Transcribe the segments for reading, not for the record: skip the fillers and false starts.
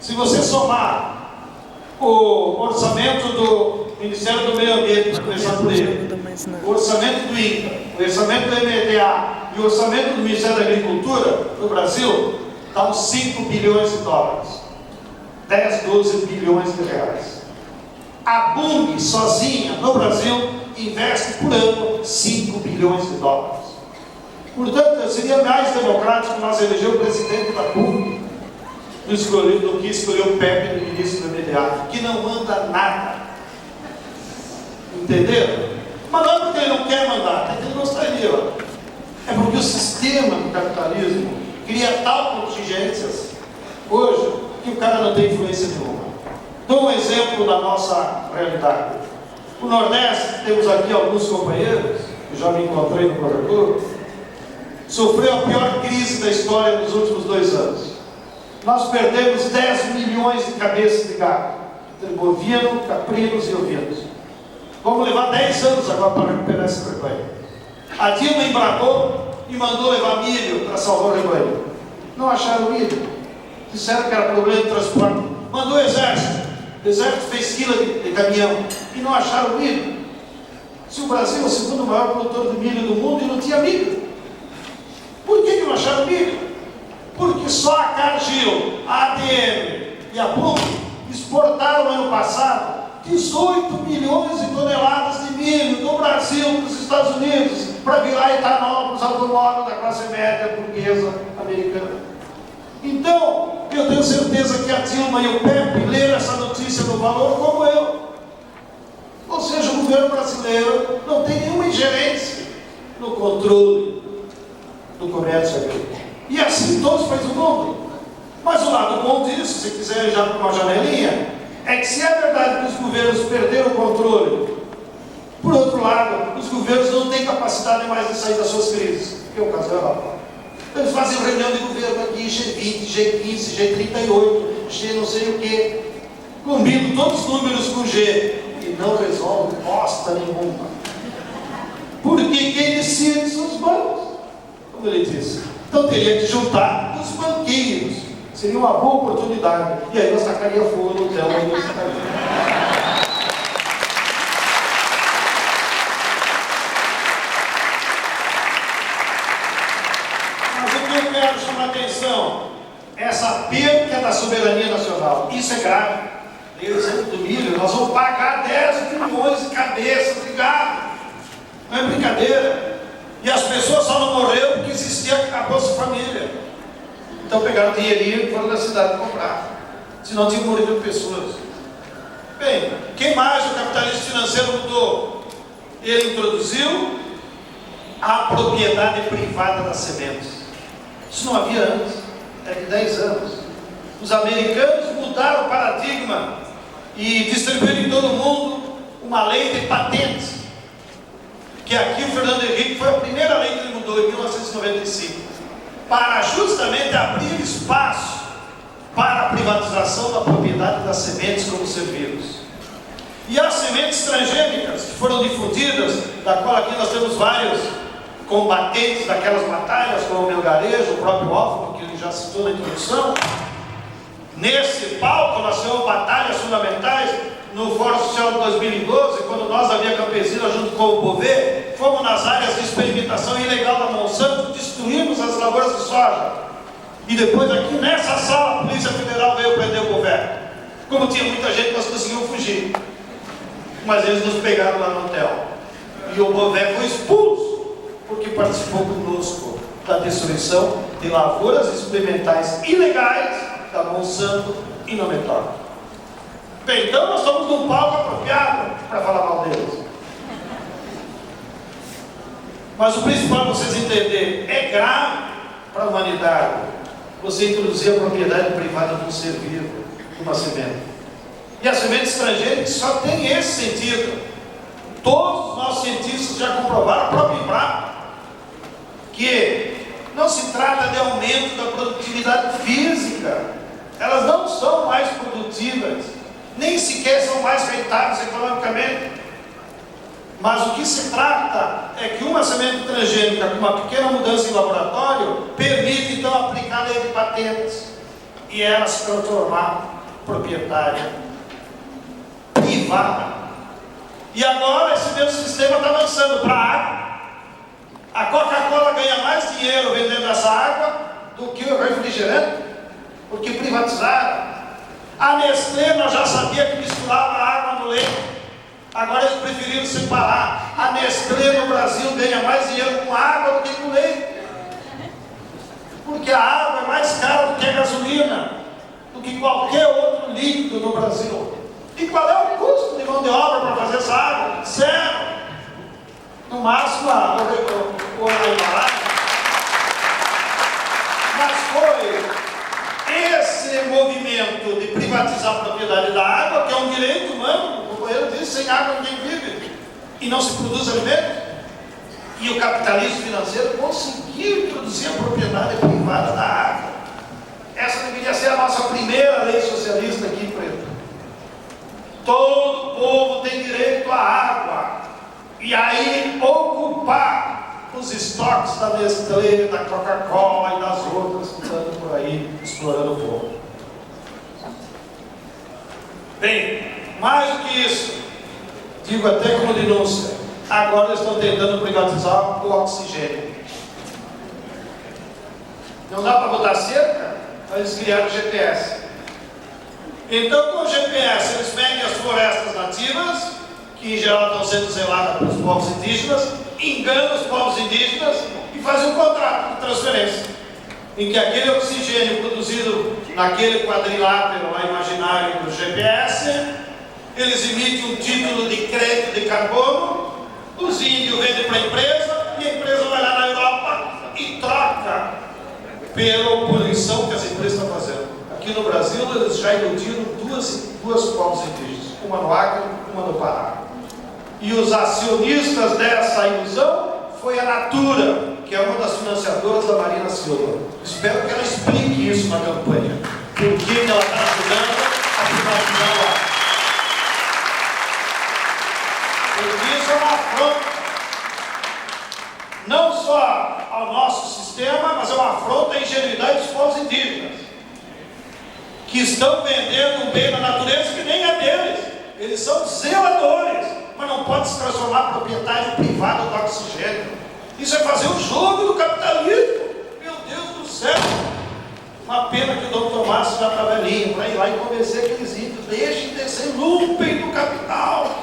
Se você somar o orçamento do Ministério do Meio Ambiente, começando por ele, o orçamento do INCA, o orçamento do MDA e o orçamento do Ministério da Agricultura no Brasil, dá uns 5 bilhões de dólares. 10, 12 bilhões de reais. A Bung, sozinha, no Brasil, investe por ano 5 bilhões de dólares. Portanto, seria mais democrático nós eleger o presidente da Bung do que escolher o Pepe do ministro do MDA, que não manda nada. Entenderam? Mas não é porque ele não quer mandar, é porque ele gostaria. É porque o sistema do capitalismo cria tal contingências hoje que o cara não tem influência nenhuma. Dou um exemplo da nossa realidade. O Nordeste, temos aqui alguns companheiros, que já me encontrei no Provedor, sofreu a pior crise da história nos últimos 2 anos. Nós perdemos 10 milhões de cabeças de gado, entre bovino, caprinos e ovinos. Vamos levar 10 anos agora para recuperar esse rebanho. A Dilma embragou e mandou levar milho para salvar o rebanho. Não acharam milho. Disseram que era problema de transporte. Mandou o exército. O exército fez fila de caminhão e não acharam milho. Se o Brasil é o segundo maior produtor de milho do mundo e não tinha milho. Por que não acharam milho? Porque só a Cargill, a ADM e a Bung exportaram no ano passado 18 milhões de toneladas de milho do Brasil para os Estados Unidos, para virar etanol para os automóveis da classe média burguesa americana. Então, eu tenho certeza que a Dilma e o Pepe leram essa notícia no Valor como eu. Ou seja, o governo brasileiro não tem nenhuma ingerência no controle do comércio agrícola. E assim todos faz o mundo. Mas o lado bom disso, se quiser já para uma janelinha, é que se é verdade que os governos perderam o controle, por outro lado, os governos não têm capacidade mais de sair das suas crises, que é o caso da Europa. Eles fazem reunião de governo aqui, G20, G15, G38, G não sei o que, combinam todos os números com G, e não resolve bosta nenhuma. Porque quem decide são os bancos, como ele disse. Então teria que juntar os banqueiros. Seria uma boa oportunidade. E aí nós tacaria fogo no hotel onde nós tacaria. Mas o que eu quero chamar a atenção é essa perda da soberania nacional. Isso é grave. Dei o exemplo do milho. Nós vamos pagar 10 milhões de cabeças de gado. Não é brincadeira. E as pessoas só não morreram porque existia a Bolsa Família. Então pegaram o dinheirinho e foram na cidade comprar. Senão tinham morrido pessoas. Bem, quem mais o capitalismo financeiro mudou? Ele introduziu a propriedade privada das sementes. Isso não havia antes, é de 10 anos. Os americanos mudaram o paradigma e distribuíram em todo o mundo uma lei de patentes. Que aqui o Fernando Henrique foi a primeira lei que ele mudou em 1995, para justamente abrir espaço para a privatização da propriedade das sementes como serviços. E as sementes transgênicas que foram difundidas, da qual aqui nós temos vários combatentes daquelas batalhas, como o Melgarejo, o próprio Hoffman, que ele já citou na introdução. Nesse palco nós temos batalhas fundamentais. No Fórum Social de 2012, quando nós, da Via Campesina, junto com o Bové, fomos nas áreas de experimentação ilegal da Monsanto, destruímos as lavouras de soja. E depois aqui nessa sala, a Polícia Federal veio prender o Bové. Como tinha muita gente, nós conseguimos fugir. Mas eles nos pegaram lá no hotel. E o Bové foi expulso, porque participou conosco da destruição de lavouras experimentais ilegais da Monsanto e Nometório. Bem, então nós estamos num palco apropriado para falar mal deles. Mas o principal para vocês entenderem, é grave para a humanidade você introduzir a propriedade privada de um ser vivo, de uma semente. E a semente estrangeira só tem esse sentido. Todos os nossos cientistas já comprovaram, a própria Embrapa, que não se trata de aumento da produtividade física. Elas não são mais produtivas, nem sequer são mais rentáveis economicamente. Mas o que se trata é que uma semente transgênica com uma pequena mudança em laboratório permite então aplicar a lei de patentes e ela se transformar proprietária privada. E agora esse mesmo sistema está avançando para a água. A Coca-Cola ganha mais dinheiro vendendo essa água do que o refrigerante, porque privatizaram. A Nestlé, nós já sabia que misturava água no leite, agora eles preferiram separar. A Nestlé no Brasil ganha mais dinheiro com água do que com leite, porque a água é mais cara do que a gasolina, do que qualquer outro líquido no Brasil. E qual é o custo de mão de obra para fazer essa água? Zero. No máximo a embalagem. Mas foi esse movimento de privatizar a propriedade da água, que é um direito humano, o companheiro disse, sem água ninguém vive, e não se produz alimento. E o capitalismo financeiro conseguiu introduzir a propriedade privada da água. Essa deveria ser a nossa primeira lei socialista aqui em Preto. Todo povo tem direito à água. E aí ocupar os estoques da Nestlé, da Coca-Cola e das outras que estão por aí explorando o povo. Bem, mais do que isso, digo até como denúncia, agora eles estão tentando privatizar o oxigênio. Não dá para botar cerca? Eles criaram o GPS. Então, com o GPS, eles medem as florestas nativas, que em geral estão sendo zeladas pelos povos indígenas, enganam os povos indígenas e fazem um contrato de transferência, em que aquele oxigênio produzido naquele quadrilátero lá imaginário do GPS, eles emitem um título de crédito de carbono, os índios vendem para a empresa, e a empresa vai lá na Europa e troca pela poluição que as empresas estão fazendo. Aqui no Brasil, eles já iludiram duas povos indígenas, uma no Acre, uma no Pará. E os acionistas dessa ilusão foi a Natura, que é uma das financiadoras da Marina Silva. Espero que ela explique isso na campanha. Por que ela está ajudando a privatizar lá? Porque isso é uma afronta, não só ao nosso sistema, mas é uma afronta à ingenuidade dos povos indígenas, que estão vendendo um bem da natureza que nem é deles. Eles são zeladores, mas não pode se transformar em propriedade privada do oxigênio. Isso é fazer o jogo do capitalismo. Meu Deus do céu! Uma pena que o Dom Tomás já está velhinho para ir lá e convencer aqueles índios, deixem de ser lumpen do capital.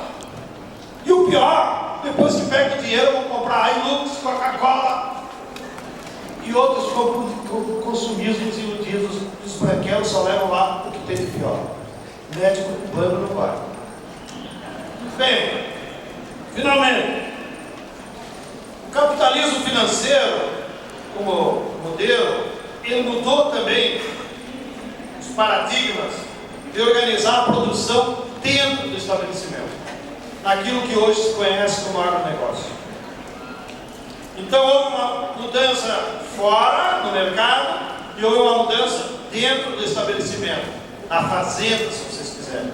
E o pior, depois que pega o dinheiro, vão comprar Hilux, Coca-Cola e outros consumismos iludidos. Os branquelos só levam lá o que tem de pior. Médico cubano não vai. Bem, finalmente, o capitalismo financeiro, como modelo, ele mudou também os paradigmas de organizar a produção dentro do estabelecimento, naquilo que hoje se conhece como agronegócio. Então houve uma mudança fora, no mercado, e houve uma mudança dentro do estabelecimento, na fazenda, se vocês quiserem.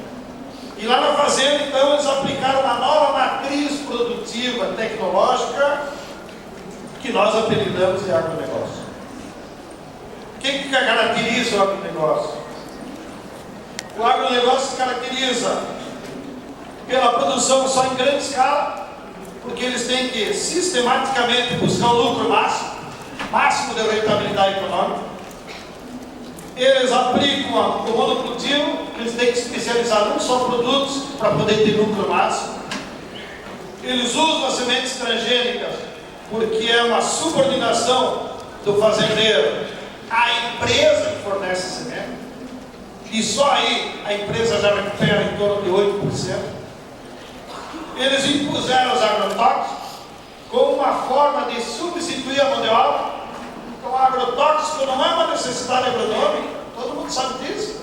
E lá na fazenda, então, eles aplicaram uma nova matriz produtiva, tecnológica, que nós apelidamos de agronegócio. O que caracteriza o agronegócio? O agronegócio se caracteriza pela produção só em grande escala, porque eles têm que sistematicamente buscar o lucro máximo de rentabilidade econômica. Eles aplicam o monocultivo, eles têm que especializar num só produtos para poder ter lucro máximo. Eles usam as sementes transgênicas, porque é uma subordinação do fazendeiro à empresa que fornece a semente, e só aí a empresa já recupera em torno de 8%. Eles impuseram os agrotóxicos como uma forma de substituir a mão de obra. Então, o agrotóxico não é uma necessidade agronômica, todo mundo sabe disso.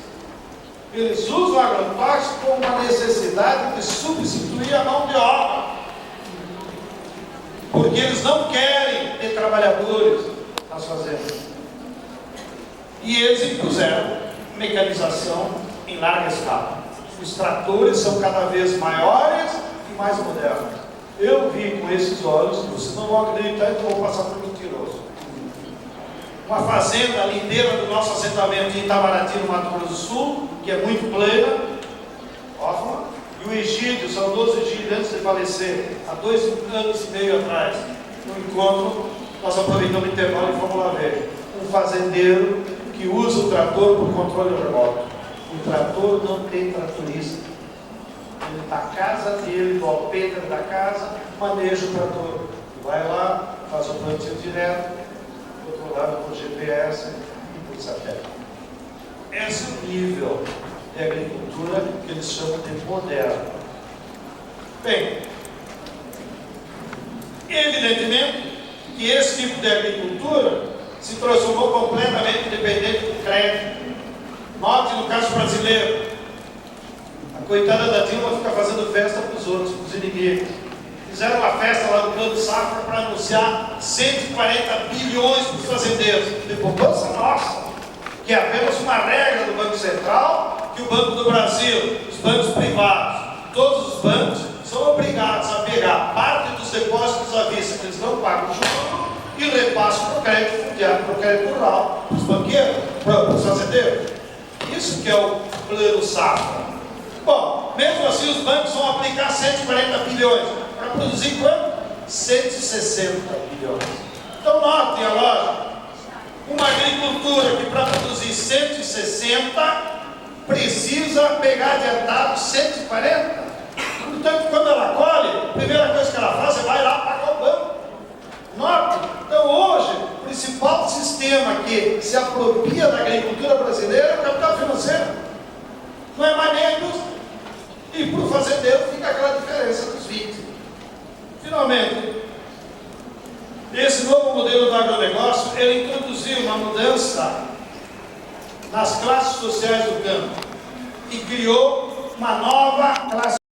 Eles usam o agrotóxico como uma necessidade de substituir a mão de obra, porque eles não querem ter trabalhadores nas fazendas. E eles impuseram mecanização em larga escala. Os tratores são cada vez maiores e mais modernos. Eu vi com esses olhos, vocês não vão acreditar, então vou passar por mentiroso. uma fazenda lindeira do nosso assentamento em Itamaraty, no Mato Grosso do Sul, que é muito plena, órfã, e o Egídio, saudoso Egídio, antes de falecer, há 2 anos e meio atrás, no encontro, nós aproveitamos o intervalo e fomos lá ver um fazendeiro que usa o trator por controle remoto. O trator não tem tratorista. Ele está na casa dele, no alpendre da casa, maneja o trator. Vai lá, faz o plantio direto, controlado por GPS e por satélite. Esse é o nível de agricultura que eles chamam de moderna. Bem, evidentemente que esse tipo de agricultura se transformou completamente dependente do crédito. Note no caso brasileiro, a coitada da Dilma fica fazendo festa para os outros, para os inimigos. Fizeram uma festa lá no Plano Safra para anunciar 140 bilhões para os fazendeiros, de poupança nossa, que é apenas uma regra do Banco Central, que o Banco do Brasil, os bancos privados, todos os bancos são obrigados a pegar parte dos depósitos à vista que eles não pagam juros e repassam para o crédito fundiário, para o crédito rural, para os banqueiros, para os fazendeiros. Isso que é o Plano Safra. Bom, mesmo assim os bancos vão aplicar 140 bilhões. Para produzir quanto? 160 bilhões. Então notem a lógica. Uma agricultura que para produzir 160 precisa pegar adiantado 140. Portanto, quando ela colhe, a primeira coisa que ela faz é vai lá pagar o banco. Note, então hoje, o principal sistema que se apropria da agricultura brasileira é o capital financeiro. Não é mais nem a indústria. E para o fazendeiro fica aquela diferença dos 20. Finalmente, esse novo modelo do agronegócio, ele introduziu uma mudança nas classes sociais do campo e criou uma nova